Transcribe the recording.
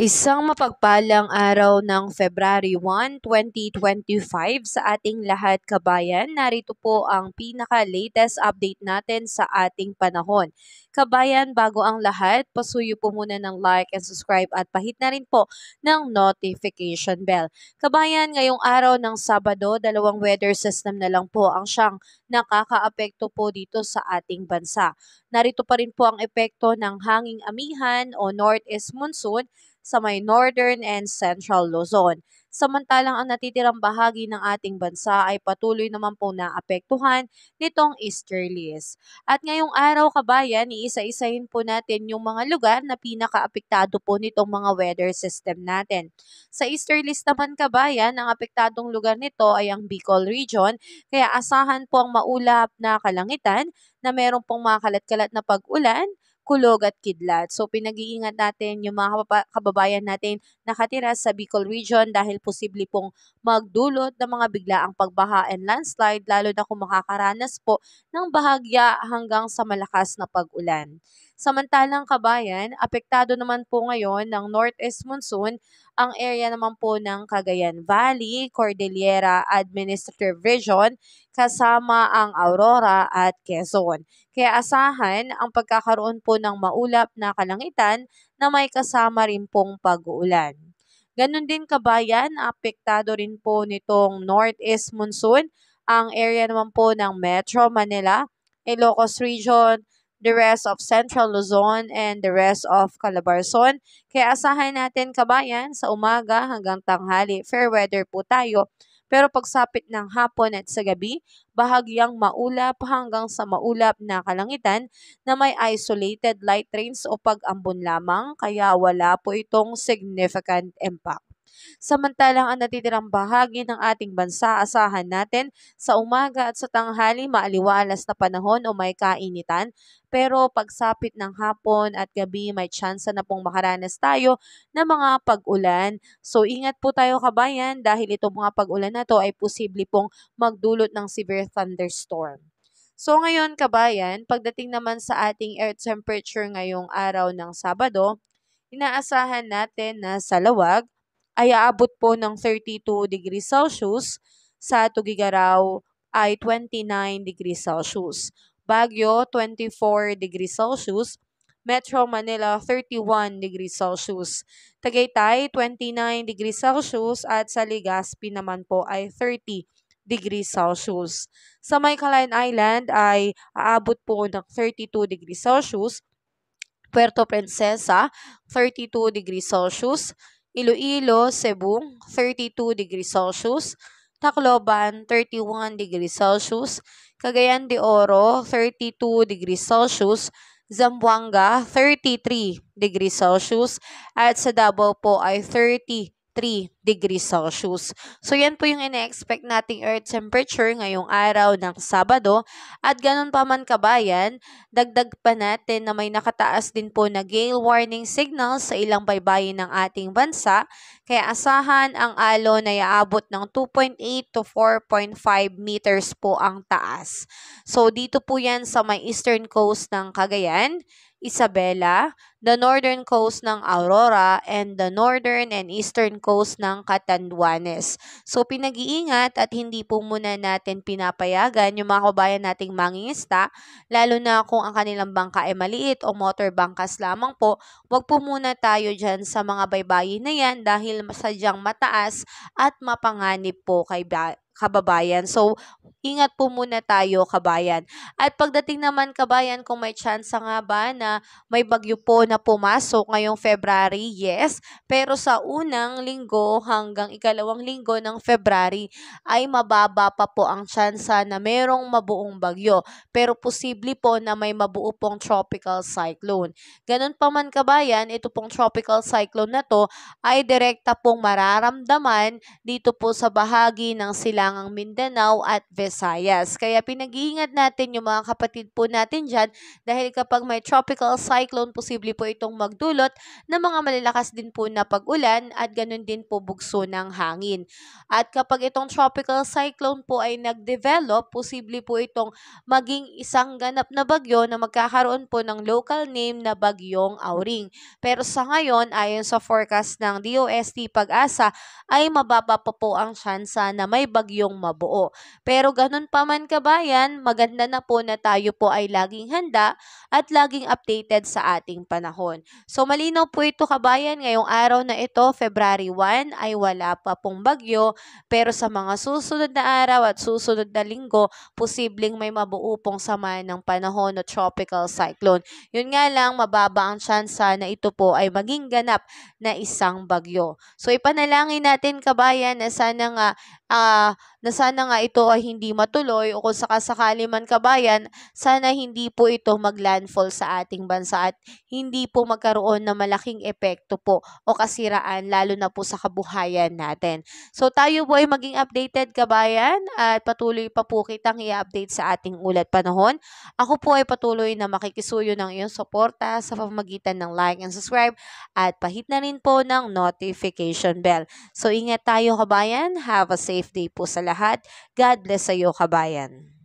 Isang mapagpalang araw ng February 1, 2025 sa ating lahat kabayan. Narito po ang pinaka-latest update natin sa ating panahon. Kabayan, bago ang lahat, pasuyo po muna ng like and subscribe at pahit na rin po ng notification bell. Kabayan, ngayong araw ng Sabado, dalawang weather system na lang po ang siyang nakakaapekto po dito sa ating bansa. Narito pa rin po ang epekto ng hanging amihan o northeast monsoon sa may northern and central Luzon. Samantalang ang natitirang bahagi ng ating bansa ay patuloy naman po naapektuhan nitong easterlies. At ngayong araw kabayan, iisa-isahin po natin yung mga lugar na pinakaapektado po nitong mga weather system natin. Sa easterlies naman kabayan, ang apektadong lugar nito ay ang Bicol region, kaya asahan po ang maulap na kalangitan na meron pong mga kalat-kalat na pag-ulan, kulog at kidlat. So pinag-iingat natin yung mga kababayan natin nakatira sa Bicol region dahil posible pong magdulot ng mga biglaang pagbaha and landslide lalo na kung makakaranas po ng bahagya hanggang sa malakas na pag-ulan. Samantalang kabayan, apektado naman po ngayon ng northeast monsoon ang area naman po ng Cagayan Valley, Cordillera Administrative Region, kasama ang Aurora at Quezon. Kaya asahan ang pagkakaroon po ng maulap na kalangitan na may kasama rin pong pag-uulan. Ganon din kabayan, apektado rin po nitong northeast monsoon ang area naman po ng Metro Manila, Ilocos Region, the rest of Central Luzon, and the rest of Calabarzon. Kaya asahan natin kabayan sa umaga hanggang tanghali, fair weather po tayo. Pero pagsapit ng hapon at sa gabi, bahagyang maulap hanggang sa maulap na kalangitan na may isolated light rains o pag-ambon lamang kaya wala po itong significant impact. Samantalang ang natitirang bahagi ng ating bansa, asahan natin sa umaga at sa tanghali maaliwalas na panahon o may kainitan, pero pagsapit ng hapon at gabi may tsansa na pong makaranas tayo ng mga pag-ulan. So ingat po tayo kabayan dahil itong mga pag-ulan na to ay posible pong magdulot ng severe thunderstorm. So ngayon kabayan, pagdating naman sa ating air temperature ngayong araw ng Sabado, inaasahan natin na sa Lawag ay aabot po ng 32 degrees Celsius, sa Tugigaraw ay 29 degrees Celsius, Baguio 24 degrees Celsius, Metro Manila 31 degrees Celsius, Tagaytay 29 degrees Celsius at sa Legazpi naman po ay 30 degrees Celsius. Sa may Calayan Island ay aabot po ng 32 degrees Celsius, Puerto Princesa 32 degrees Celsius, Iloilo, Cebu 32 degrees Celsius, Tacloban 31 degrees Celsius, Cagayan de Oro 32 degrees Celsius, Zamboanga 33 degrees Celsius at sa Davao po ay 33 degrees Celsius. So yan po yung ina-expect nating earth temperature ngayong araw ng Sabado at ganun pa man kabayan, dagdag pa natin na may nakataas din po na gale warning signal sa ilang baybayin ng ating bansa, kaya asahan ang alon na iaabot ng 2.8 to 4.5 meters po ang taas. So dito po yan sa may eastern coast ng Cagayan, Isabela, the northern coast ng Aurora, and the northern and eastern coast ng Catanduanes. So pinag-iingat at hindi po muna natin pinapayagan yung mga kabayan nating mangingisda, lalo na kung ang kanilang bangka ay maliit o motor bangkas lamang po, wag po muna tayo dyan sa mga baybayin na yan dahil sadyang mataas at mapanganib po kay kababayan. So, ingat po muna tayo kabayan. At pagdating naman kabayan, kung may chance nga ba na may bagyo po na pumasok ngayong February, yes. Pero sa unang linggo hanggang ikalawang linggo ng February ay mababa pa po ang tsansa na merong mabuong bagyo. Pero posible po na may mabuo pong tropical cyclone. Ganun pa man kabayan, ito pong tropical cyclone na to ay direkta pong mararamdaman dito po sa bahagi ng Silangan silangang Mindanao at Visayas. Kaya pinag-iingat natin yung mga kapatid po natin dyan dahil kapag may tropical cyclone, posible po itong magdulot ng mga malalakas din po na pag-ulan at ganun din po bugso ng hangin. At kapag itong tropical cyclone po ay nag-develop, posible po itong maging isang ganap na bagyo na magkakaroon po ng local name na Bagyong Auring. Pero sa ngayon, ayon sa forecast ng DOST Pag-asa, ay mababa pa po ang tsansa na may bagyong mabuo. Pero ganun pa man kabayan, maganda na po na tayo po ay laging handa at laging updated sa ating panahon. So malinaw po ito kabayan, ngayong araw na ito, February 1, ay wala pa pong bagyo, pero sa mga susunod na araw at susunod na linggo, posibleng may mabuo pong sama ng panahon o tropical cyclone. Yun nga lang, mababa ang tsansa na ito po ay maging ganap na isang bagyo. So ipanalangin natin kabayan na sana nga ito ay hindi matuloy o kung sakasakali man kabayan, sana hindi po ito maglandfall sa ating bansa at hindi po magkaroon ng malaking epekto po o kasiraan lalo na po sa kabuhayan natin. So tayo po ay maging updated kabayan at patuloy pa po kitang i-update sa ating ulat panahon. Ako po ay patuloy na makikisuyo ng iyong suporta sa pamamagitan ng like and subscribe at pahit na rin po ng notification bell. So ingat tayo kabayan, have a safe day po sa lahat. God bless sa iyo kabayan.